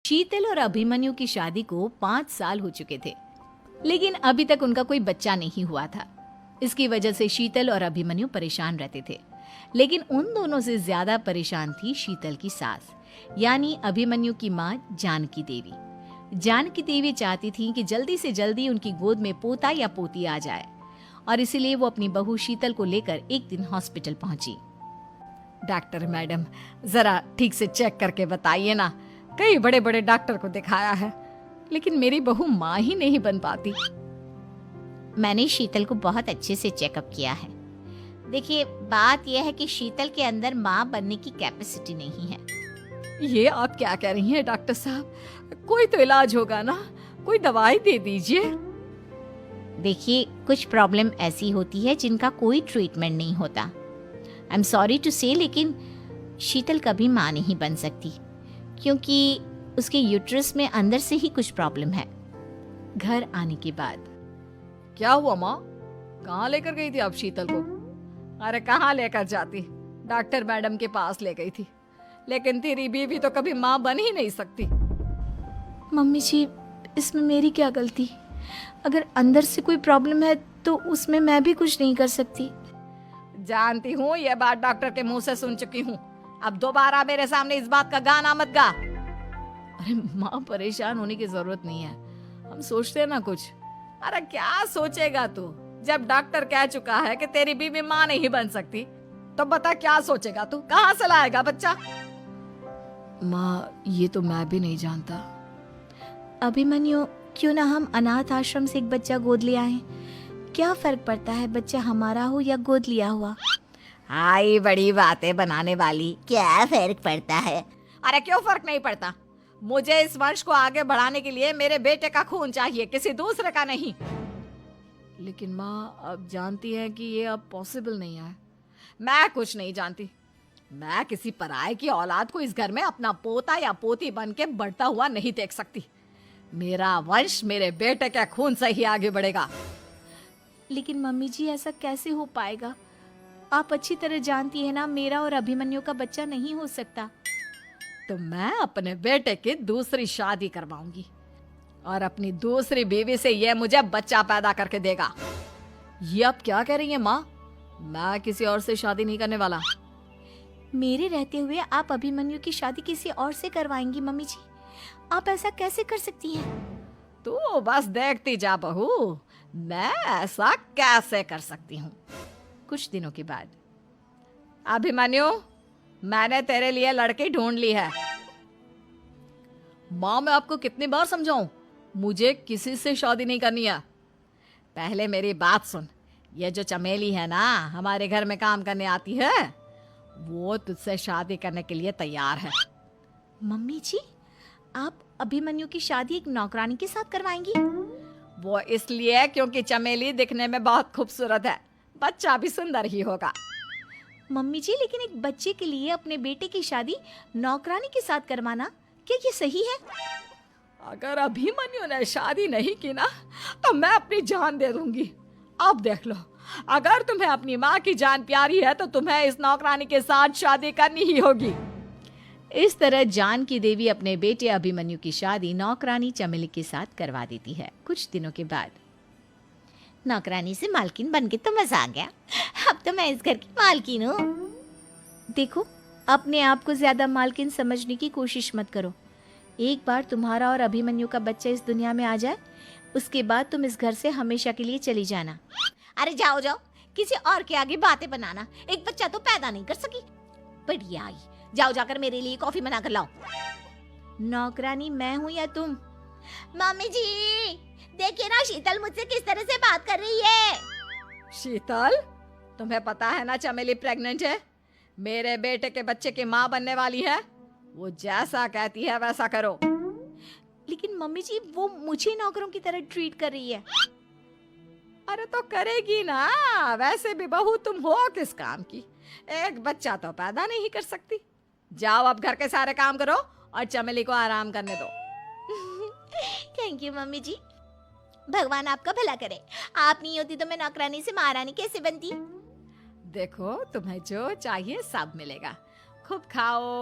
शीतल और अभिमन्यु की शादी को 5 साल हो चुके थे, लेकिन अभी तक उनका कोई बच्चा नहीं हुआ था। इसकी वजह से शीतल और अभिमन्यु परेशान रहते थे, लेकिन उन दोनों से ज्यादा परेशान थी शीतल की सास, यानी अभिमन्यु की माँ जानकी देवी। जानकी देवी चाहती थी कि जल्दी से जल्दी उनकी गोद में पोता या पोती आ जाए, और इसीलिए वो अपनी बहू शीतल को लेकर एक दिन हॉस्पिटल पहुंची। डॉक्टर मैडम, जरा ठीक से चेक करके बताइए ना। कई बड़े बड़े डॉक्टर को दिखाया है, लेकिन मेरी बहू माँ ही नहीं बन पाती। मैंने शीतल को बहुत अच्छे से चेकअप किया है। देखिए, बात यह है कि शीतल के अंदर माँ बनने की कैपेसिटी नहीं है। ये आप क्या कह रही हैं डॉक्टर साहब? कोई तो इलाज होगा ना, कोई दवाई दे दीजिए। देखिए, कुछ प्रॉब्लम ऐसी होती है जिनका कोई ट्रीटमेंट नहीं होता। आई एम सॉरी टू से, लेकिन शीतल कभी माँ नहीं बन सकती, क्योंकि उसके यूट्रस में अंदर से ही कुछ प्रॉब्लम है। घर आने के बाद क्या हुआ माँ? कहाँ लेकर गई थी आप शीतल को? अरे कहाँ लेकर जाती, डॉक्टर मैडम के पास ले गई थी, लेकिन तेरी बीवी तो कभी माँ बन ही नहीं सकती। मम्मी जी, इसमें मेरी क्या गलती? अगर अंदर से कोई प्रॉब्लम है तो उसमें मैं भी कुछ नहीं कर सकती। जानती हूँ, ये बात डॉक्टर के मुंह से सुन चुकी हूँ। अब दोबारा मेरे सामने इस बात का गाना मत गा। अरे माँ, परेशान होने की जरूरत नहीं है, हम सोचते हैं ना कुछ। अरे क्या सोचेगा तू? जब डॉक्टर कह चुका है कि तेरी बीवी माँ नहीं बन सकती, तो बता क्या सोचेगा तू? कहाँ से लाएगा बच्चा? माँ, ये तो मैं भी नहीं जानता। अभिमन्यु, क्यों ना हम अनाथ आश्रम से एक बच्चा गोद ले आए? क्या फर्क पड़ता है बच्चा हमारा हो या गोद लिया हुआ? हाय, बड़ी बातें बनाने वाली। क्या फर्क पड़ता है? अरे क्यों फर्क नहीं पड़ता? मुझे इस वंश को आगे बढ़ाने के लिए मेरे बेटे का खून चाहिए, किसी दूसरे का नहीं। लेकिन माँ, आप जानती हैं कि ये अब पॉसिबल नहीं है। मैं कुछ नहीं जानती। मैं किसी पराये की औलाद को इस घर में अपना पोता या पोती बन के बढ़ता हुआ नहीं देख सकती। मेरा वंश मेरे बेटे के खून से ही आगे बढ़ेगा। लेकिन मम्मी जी, ऐसा कैसे हो पाएगा? आप अच्छी तरह जानती है ना, मेरा और अभिमन्यु का बच्चा नहीं हो सकता। तो मैं अपने बेटे की दूसरी शादी करवाऊंगी, और अपनी दूसरी बीवी से ये मुझे बच्चा पैदा करके देगा। ये आप क्या कह रही हैं माँ? मैं किसी और से शादी नहीं करने वाला। मेरे रहते हुए आप अभिमन्यु की शादी किसी और से करवाएंगी? मम्मी जी, आप ऐसा कैसे कर सकती हैं? तू बस देखती जा बहू, मैं ऐसा कैसे कर सकती हूँ। कुछ दिनों के बाद, अभिमन्यु, मैंने तेरे लिए लड़की ढूंढ ली है। माँ, मैं आपको कितनी बार समझाऊं, मुझे किसी से शादी नहीं करनी है। पहले मेरी बात सुन। ये जो चमेली है ना, हमारे घर में काम करने आती है, वो तुझसे शादी करने के लिए तैयार है। मम्मी जी, आप अभिमन्यु की शादी एक नौकरानी के साथ करवाएंगी? वो इसलिए क्योंकि चमेली दिखने में बहुत खूबसूरत है, बच्चा भी सुंदर ही होगा। मम्मी जी, लेकिन एक बच्चे के लिए अपने बेटे की शादी नौकरानी के साथ करवाना, क्या ये सही है? अगर अभिमन्यु ने शादी नहीं की ना, तो मैं अपनी जान दे दूंगी। अब देख लो, अगर तुम्हें अपनी माँ की जान प्यारी है तो तुम्हें इस नौकरानी के साथ शादी करनी ही होगी। इस तरह जानकी देवी अपने बेटे अभिमन्यु की शादी नौकरानी चमेली के साथ करवा देती है। कुछ दिनों के बाद, नौकरानी से मालकिन बन के तो मजा आ गया। अब तो मैं इस घर की मालकिन हूँ। देखो, अपने आप को ज्यादा मालकिन समझने की कोशिश मत करो। एक बार तुम्हारा और अभिमन्यु का बच्चा इस दुनिया में आ जाए, उसके बाद तुम इस घर से हमेशा के लिए चली जाना। अरे जाओ जाओ, किसी और के आगे बातें बनाना। एक बच्चा तो पैदा नहीं कर सकी। बढ़िया आई, जाओ जाकर मेरे लिए कॉफी बना कर लाओ। नौकरानी मैं हूँ या तुम? मम्मी जी, देखिए ना शीतल मुझसे किस तरह से बात कर रही है। शीतल, तुम्हें पता है ना चमेली प्रेग्नेंट है, मेरे बेटे के बच्चे की माँ बनने वाली है। वो जैसा कहती है वैसा करो। लेकिन मम्मी जी, वो मुझे नौकरों की तरह ट्रीट कर रही है। अरे तो करेगी ना, वैसे भी बहू तुम हो किस काम की? एक बच्चा तो पैदा नहीं कर सकती। जाओ अब घर के सारे काम करो और चमेली को आराम करने दो। थैंक यू मम्मी जी, भगवान आपका भला करे। आप नहीं होती तो मैं नौकरानी से महारानी कैसे बनती? देखो, तुम्हें जो चाहिए सब मिलेगा। खूब खाओ।